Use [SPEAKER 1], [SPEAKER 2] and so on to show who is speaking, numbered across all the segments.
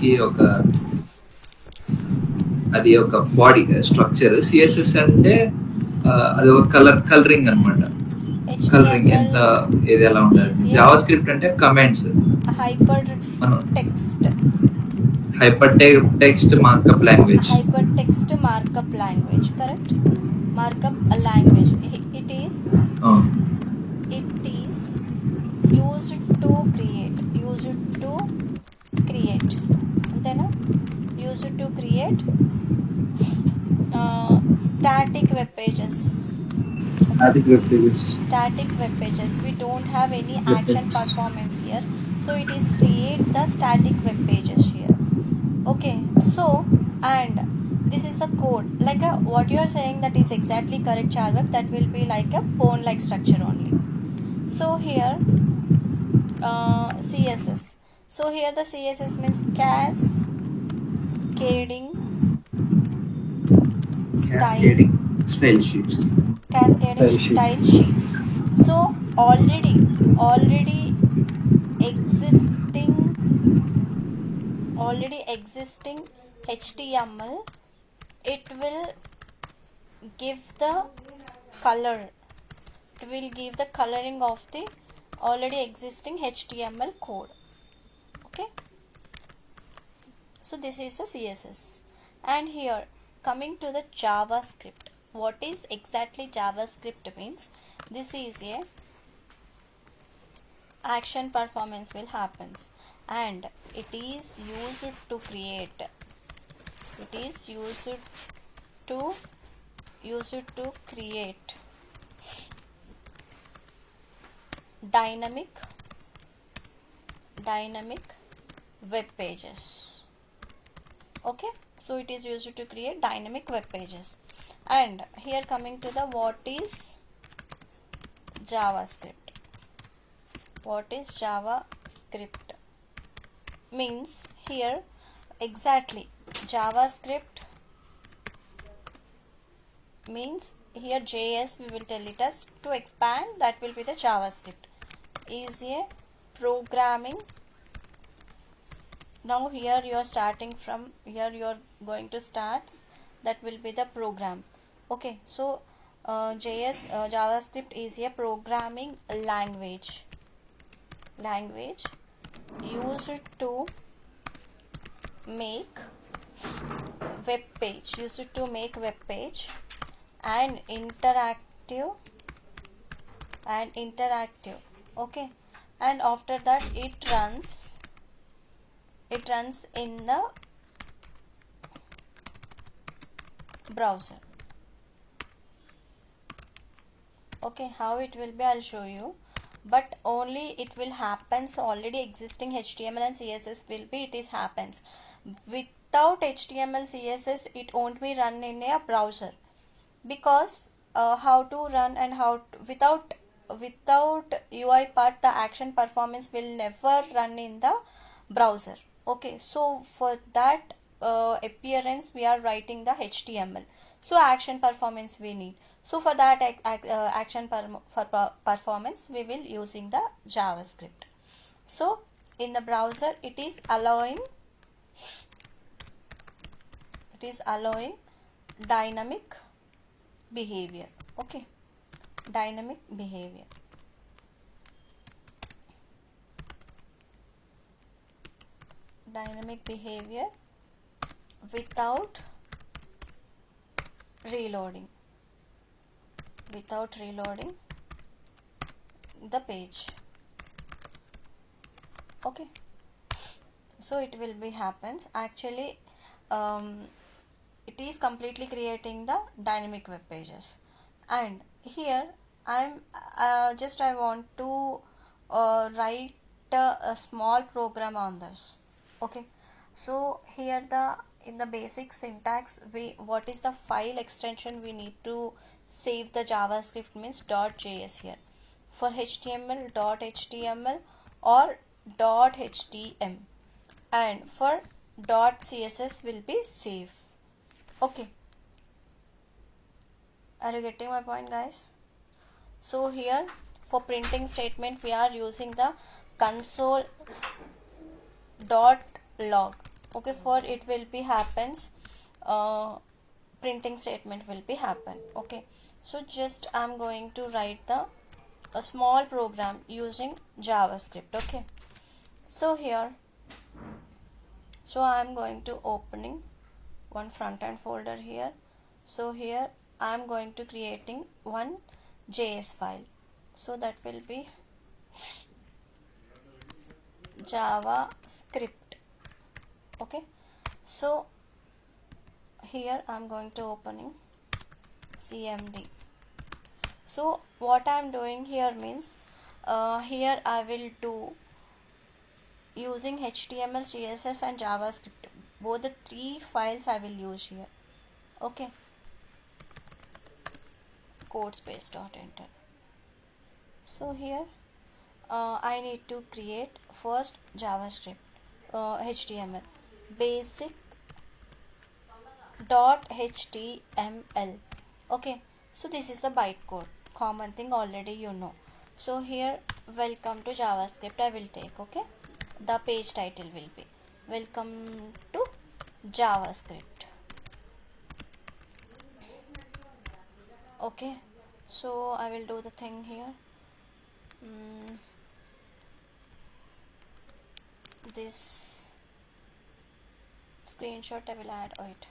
[SPEAKER 1] కి అది ఒక బాడీ స్ట్రక్చర్. సిఎస్ఎస్ అంటే అది ఒక కలరింగ్ అనమాట. కలరింగ్ ఎంత ఏది ఎలా ఉండాలి. జావా స్క్రిప్ట్ అంటే commands,
[SPEAKER 2] hyper
[SPEAKER 1] text markup language.
[SPEAKER 2] Correct. Markup language. It is used to create అంతేనా? used to create static web pages. We don't have any action performance here, so it is create the static web pages here. Okay, so and this is the code, like what you are saying, that is exactly correct, Charvak. That will be like a pawn like structure only. So here CSS. So here the CSS means cascading
[SPEAKER 1] style sheets.
[SPEAKER 2] Style sheets. So already existing HTML, it will give the color. It will give the coloring of the already existing HTML code. Okay, so this is the CSS. And here coming to the JavaScript, what is exactly JavaScript means? This is a action performance will happens, and it is used to create dynamic web pages. Okay, so it is used to create dynamic web pages. And here coming to the what is JavaScript. What is JavaScript means? Here exactly JavaScript means, here JS we will tell it as, to expand, that will be the JavaScript is a programming. Now here you are starting from here, you are going to start, that will be the program. Okay, so JavaScript is a programming language used to make web page, and interactive. Okay, and after that it runs in the browser. Okay, how it will be, I'll show you, but only it will happens already existing HTML and CSS will be, it is happens. Without HTML CSS it won't be run in a browser, because how to run and how to, without UI part, the action performance will never run in the browser. Okay, so for that appearance we are writing the HTML, so action performance we need. So for that action performance we will using the JavaScript. So in the browser it is allowing dynamic behavior. Okay, dynamic behavior. Without reloading the page. Okay, so it will be happens actually, it is completely creating the dynamic web pages. And here I want to write a small program on this. Okay, so here in the basic syntax, what is the file extension we need to save the JavaScript means .js here. For HTML .html or .htm, and for .css will be save. Okay, are you getting my point, guys? So here for printing statement we are using the console.log. Okay, for it will be happens printing statement will be happen. Okay, so just I'm going to write the a small program using JavaScript. Okay, so here, so I'm going to opening one front end folder here. So here I'm going to creating one JS file, so that will be JavaScript. Okay, so here I'm going to opening cmd. So what I'm doing here means here I will do using HTML, CSS and JavaScript, both the three files I will use here. Okay, code space dot enter. So here I need to create first JavaScript, HTML basic dot html. Okay, so this is the bytecode, common thing already you know. So here welcome to JavaScript I will take. Okay, the page title will be welcome to JavaScript. Okay, so I will do the thing here. This screenshot I will add it.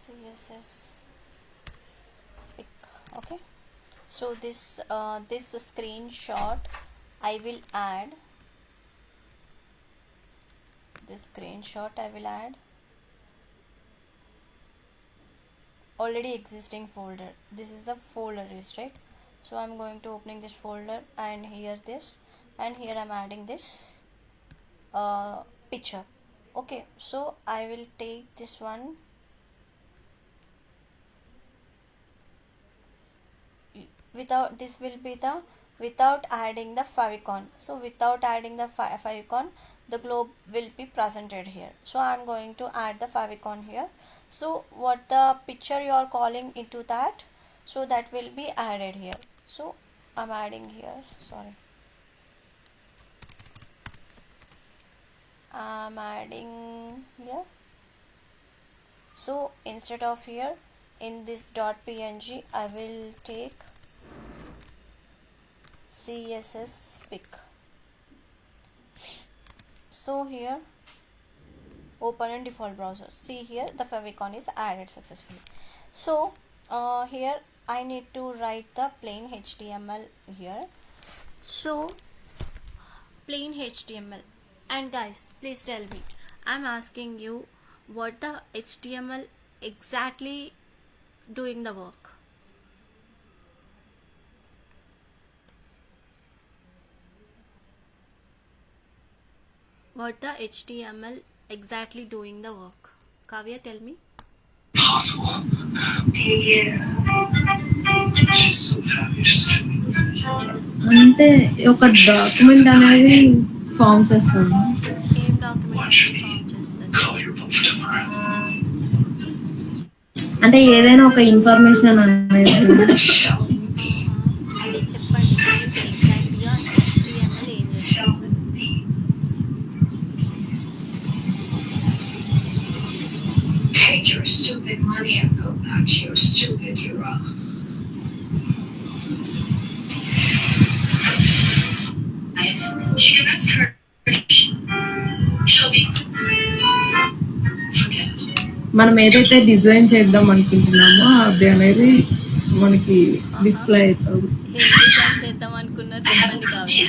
[SPEAKER 2] CSS pic. Okay, so this this screenshot I will add. This screenshot I will add already existing folder. This is the folder is right. So I'm going to opening this folder and here this, and here I'm adding this picture. Okay, so I will take this one. Without this will be the without adding the favicon. So without adding the favicon, the globe will be presented here. So I'm going to add the favicon here. So what the picture you are calling into that, so that will be added here. So I'm adding here, sorry, I'm adding here. So instead of here in this .png I will take CSS pic. So here open in default browser. See here the favicon is added successfully. So here I need to write the plain HTML here. So plain HTML, and guys please tell me, I'm asking you what the HTML exactly doing the work. What the HTML exactly doing the work? Kavya, tell me.
[SPEAKER 3] Possible. She's so happy just to అంటే ఒక document అనేది form చేస్తాను.
[SPEAKER 2] ఏం document form చేస్తారు?
[SPEAKER 3] అంటే ఏదైనా ఒక information అనేది
[SPEAKER 2] అదే చెప్పండి, ఏంటి ఎగ్జాక్ట్గా HTML ఏం చేస్తుంది?
[SPEAKER 4] Take your stupid money and go back to your stupid era. She convinced her she'll be forget.
[SPEAKER 3] మనం ఏదైతే డిజైన్ చేద్దాం అనుకుంటున్నామో అది అనేది మనకి డిస్ప్లే అవుతుంది.
[SPEAKER 2] ఏం డిజైన్ చేద్దాం అనుకున్నారు చెప్పండి కావ్య.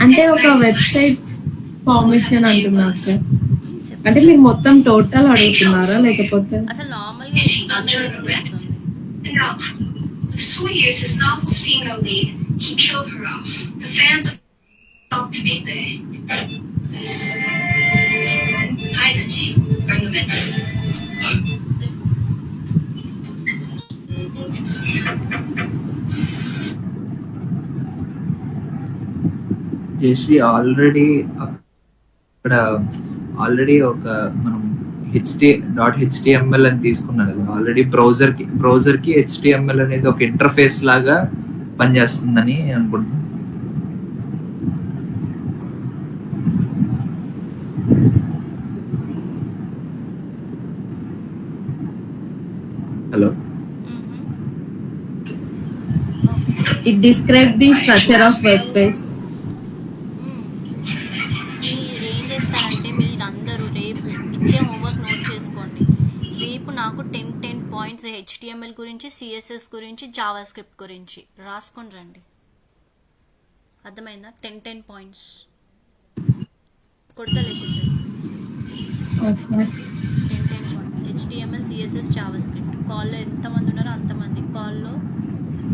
[SPEAKER 3] అంటే ఒక వెబ్సైట్ ఫార్మేషన్ అంటున్నారు సార్. అంటే మీరు మొత్తం టోటల్ అడుగుతున్నారా లేకపోతే
[SPEAKER 2] అసలు నార్మల్గా HTML ఏం చేస్తుంది?
[SPEAKER 4] No, the sweetest is novel's female lead. He killed her off. The fans stopped me there. This. Hide and seek. Bring them in.
[SPEAKER 1] Jayashree already ఇక్కడ ఆల్రెడీ ఒక మనం .html అని తీసుకున్నాం కదా, ఆల్రెడీ బ్రౌజర్కి HTML అనేది ఒక ఇంటర్ఫేస్ లాగా పనిచేస్తుందని అనుకుంటున్నాను. Hello,
[SPEAKER 3] It describes the structure of web page.
[SPEAKER 2] మీరు ఏం చేస్తారంటే మీరందరూ రేపు ఇచ్చే హోంవర్క్ నోట్ చేసుకోండి. రేపు నాకు 10 పాయింట్స్ HTML గురించి, CSS గురించి, జావాస్క్రిప్ట్ గురించి రాసుకొని రండి. అర్థమైందా? 10 పాయింట్స్ కొడతా లేకుంటే 10 పాయింట్స్ HTML, CSS, జావాస్క్రిప్ట్. కాల్లో ఎంతమంది ఉన్నారో అంతమంది. కాల్లో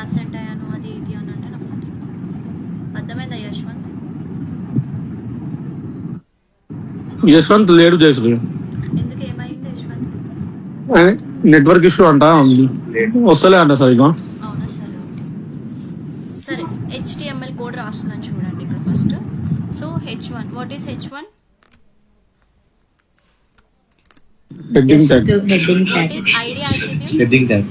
[SPEAKER 2] అబ్సెంట్ అయ్యాను అది ఇది అని అంటే నాకు అర్థమైందా యశ్వంత్?
[SPEAKER 5] యశ్వంత్ లేడు జయశ్రీ,
[SPEAKER 2] ఎందుకు ఏమైంది యశ్వంత్?
[SPEAKER 5] నెట్వర్క్ ఇష్యూ అంట, వస్తలే అంట సరిగా.
[SPEAKER 2] అవునా, సరే ఓకే. సరే, HTML కోడ్ రాస్తున్నాను చూడండి ఇక్కడ first. So H1, what is H1?
[SPEAKER 5] Heading
[SPEAKER 3] Just
[SPEAKER 5] tag.
[SPEAKER 3] to heading
[SPEAKER 2] what
[SPEAKER 3] tag.
[SPEAKER 2] Is ID attribute?
[SPEAKER 1] Heading tag.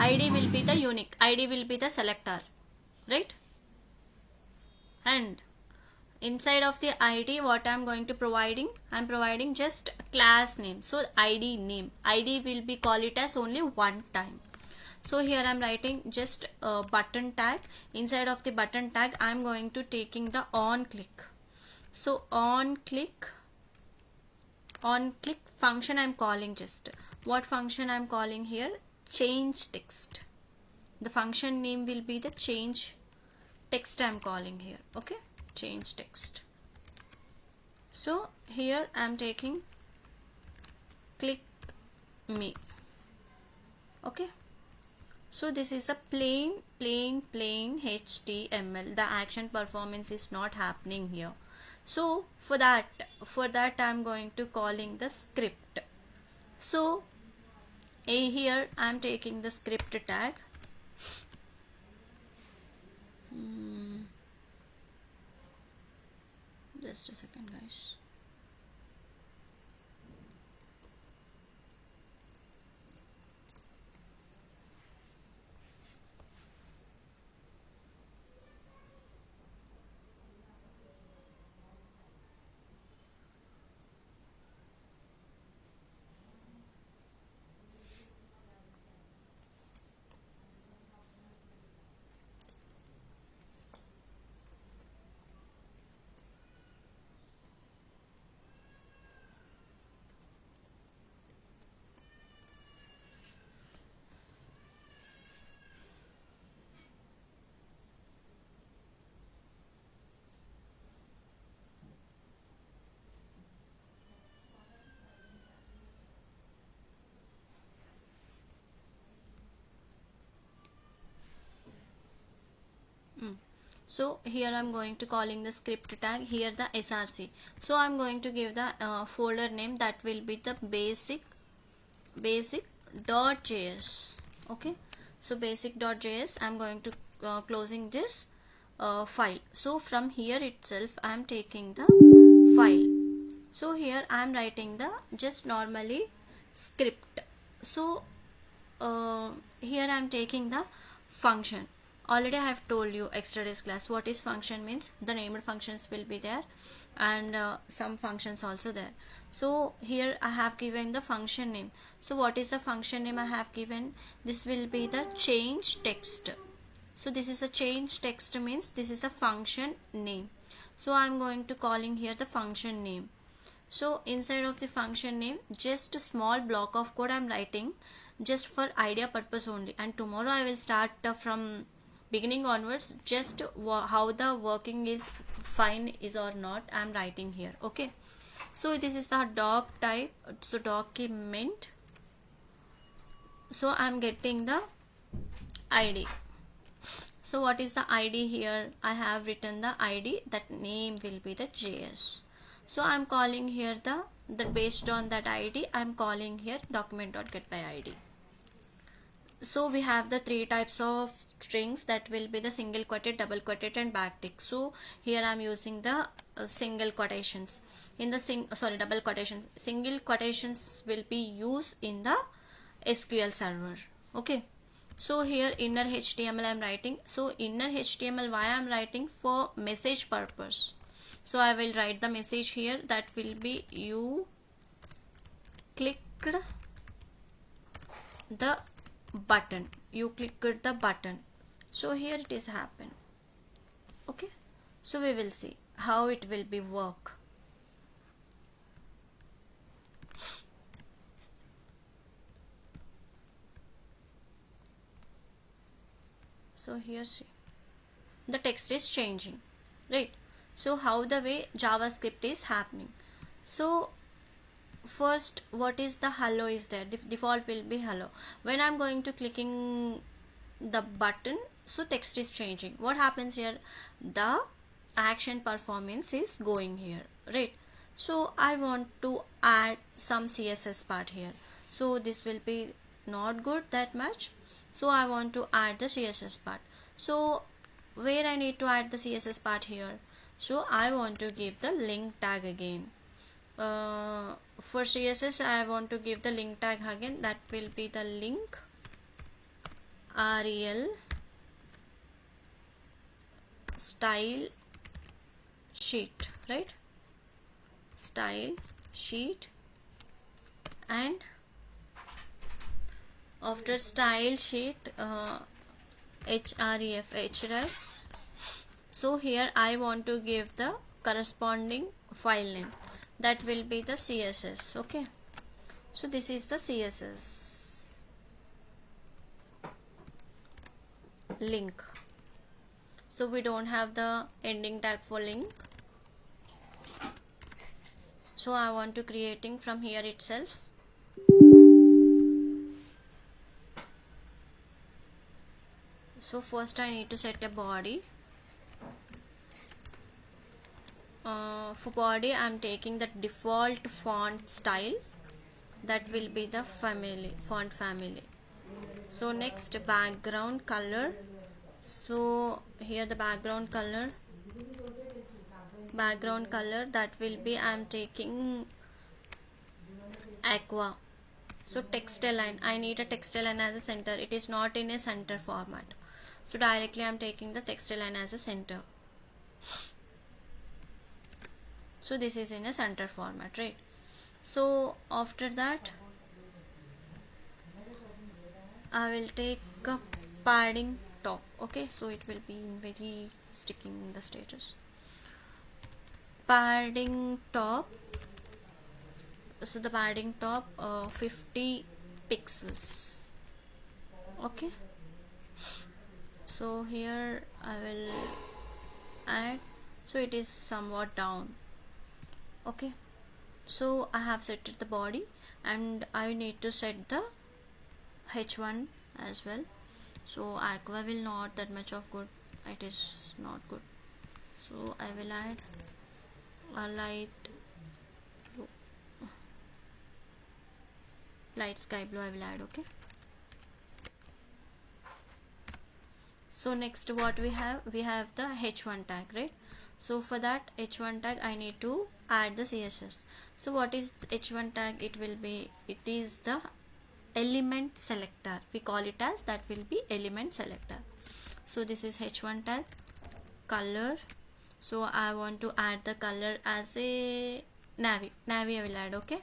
[SPEAKER 2] ID will be the unique, ID will be the selector, right? And inside of the ID, what I'm going to providing? I'm providing just class name. So ID name, ID will be call it as only one time. So here I'm writing just a button tag. Inside of the button tag, I'm going to taking the on click. So on click function I'm calling just. What function I'm calling here? Change text. The function name will be the change text I'm calling here. Okay, change text. So here I'm taking click me. Okay, so this is a plain HTML. The action performance is not happening here. So for that I'm going to calling the script. So here I'm taking the script tag. Just a second guys. So here I'm going to calling the script tag, here the src. So I'm going to give the folder name, that will be the basic.js. okay, so basic.js. I'm going to closing this file. So from here itself I'm taking the file. So here I'm writing the just normally script. So here I'm taking the function. Already I have told you extra days class what is function means. The named functions will be there and some functions also there. So here I have given the function name. So what is the function name I have given? This will be the change text. So this is a change text means this is a function name. So I'm going to calling here the function name. So inside of the function name, just a small block of code I'm writing just for idea purpose only, and tomorrow I will start from beginning onwards, just how the working is fine is or not I'm writing here. Okay, so this is the doc type, so document. So I'm getting the ID. So what is the ID here? I have written the ID, that name will be the JS. So I'm calling here the based on that ID I'm calling here document.getById. So we have the three types of strings, that will be the single quoted, double quoted and backtick. So here I am using the single quotations. In the double quotations. Single quotations will be used in the SQL server. Okay. So here inner HTML I am writing. So inner HTML, why I am writing? For message purpose. So I will write the message here, that will be you clicked the button. You clicked the button. So here it is happen. Okay. So we will see how it will be work. So here see, the text is changing, right? So how the way JavaScript is happening. So first, what is the hello is there, default will be hello. When I'm going to clicking the button, so text is changing. What happens here? The action performance is going here, right? So I want to add some CSS part here. So this will be not good that much. So I want to add the CSS part. So where I need to add the CSS part here? So I want to give the link tag again. For CSS I want to give the link tag again, that will be the link rel style sheet, right? Style sheet, and after style sheet href. So here I want to give the corresponding file name, that will be the CSS. Okay, so this is the CSS link. So we don't have the ending tag for link, so I want to creating from here itself. So first I need to set a body. For body I am taking the default font style, that will be the font family. So next, background color. So here the background color, that will be, I am taking aqua. So text align, I need a text align as a center. It is not in a center format, so directly I am taking the text align as a center. So this is in a center format, right? So after that I will take a padding top. Okay, so it will be very sticking in the status. Padding top. So the padding top 50 pixels. Okay, so here I will add, so it is somewhat down. Okay, so I have set the body, and I need to set the h1 as well. So aqua will not that much of good, it is not good. So I will add a light sky blue I will add. Okay, so next what we have the h1 tag, right? So for that h1 tag I need to add the CSS. So what is h1 tag? It is the element selector, we call it as, that will be element selector. So this is h1 tag. Color, so I want to add the color as a navy I will add. Okay,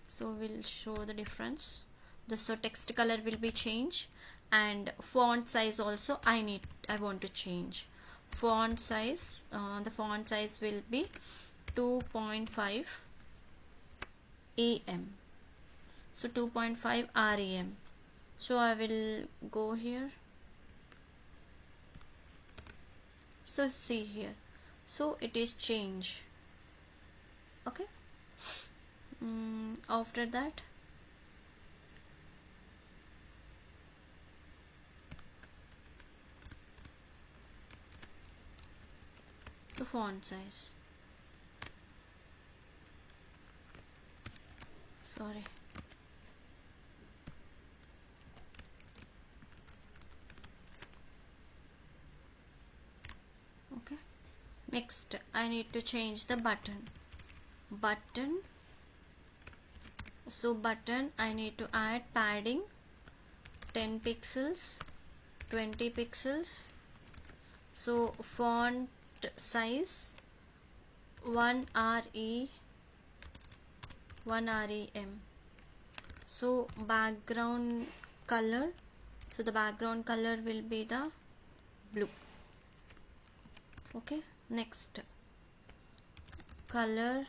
[SPEAKER 2] so we'll show the difference. So text color will be changed, and font size also I want to change. Font size, the font size will be 2.5 em. So 2.5 rem. So I will go here. So see here, so it is changed. Okay, after that the font size, sorry, Next I need to change the button. So button, I need to add padding 10 pixels, 20 pixels. So font size 1 rem. So background color, so the background color will be the blue. Okay, next color,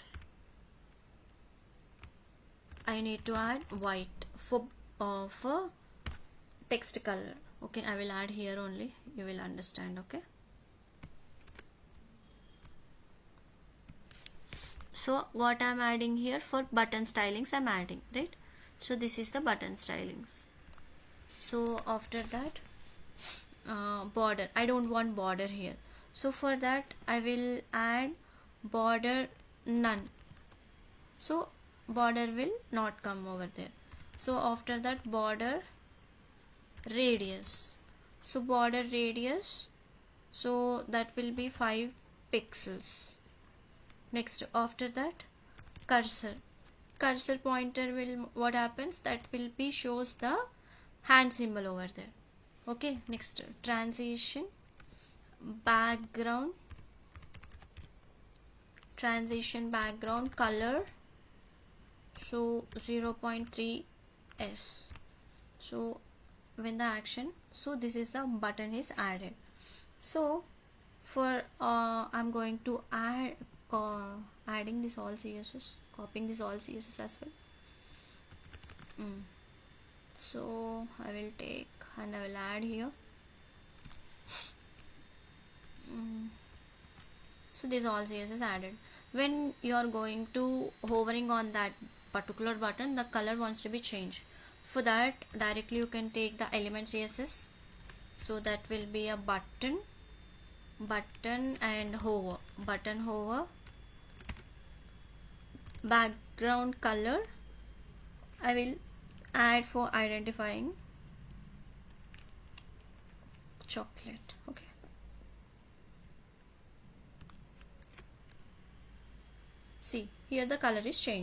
[SPEAKER 2] I need to add white for text color. Okay, I will add here only, you will understand. Okay, so what I'm adding here for button stylings, I'm adding, right? So this is the button stylings. So after that, border, I don't want border here, so for that I will add border none, so border will not come over there. So after that, border radius, so border radius, so that will be 5 pixels. Next after that, cursor pointer will, what happens, that will be shows the hand symbol over there. Okay, next transition background color, so 0.3 s. So when the action, so this is the button is added. So for I'm going to add adding this all CSS, copying this all CSS as well. So I will take and I will add here. So this all CSS added. When you are going to hovering on that particular button, the color wants to be changed. For that, directly you can take the element CSS, so that will be a button and hover, button hover, background color I will add for identifying chocolate. Okay, see here the color is changed.